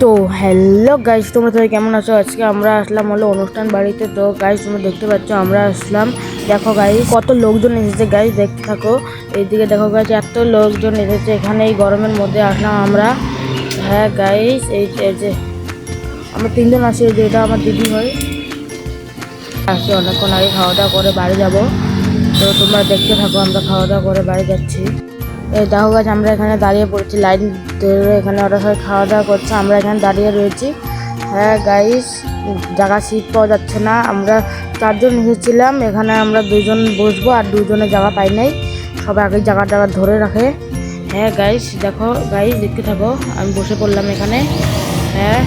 তো hello guys, তোমরা সবাই কেমন আছো? আজকে আমরা আসলাম হলো অনুষ্ঠান বাড়িতে। তো গাইস তোমরা দেখতে পাচ্ছ আমরা আসলাম। দেখো গাইস কত লোকজন এসেছে, গাইস দেখতে থাকো। এইদিকে দেখো গাইস এত লোকজন এসেছে এখানে এই গরমের মধ্যে আসলাম আমরা। হ্যাঁ গাইস এই যে আমরা তিনজন আসি, যে এটা আমার দিদি হয়। আসি অনেকক্ষণ আগে খাওয়া দাওয়া করে বাড়ি যাব। তো তোমরা দেখতে থাকো, আমরা খাওয়া দাওয়া করে বাড়ি যাচ্ছি। এই দেখো গাছ আমরা এখানে দাঁড়িয়ে পড়েছি লাইন ধরে, এখানে ওরা সবাই খাওয়া দাওয়া করছে, আমরা এখানে দাঁড়িয়ে রয়েছি। হ্যাঁ গাইস জায়গা সিট পাওয়া যাচ্ছে না, আমরা চারজন এসেছিলাম, এখানে আমরা দুজন বসবো আর দুজনের জায়গা পাই নাই, সবাই আগে জায়গাটা ধরে রাখে। হ্যাঁ গাইস দেখো, গাইস দেখতে থাকো, আমি বসে পড়লাম এখানে। হ্যাঁ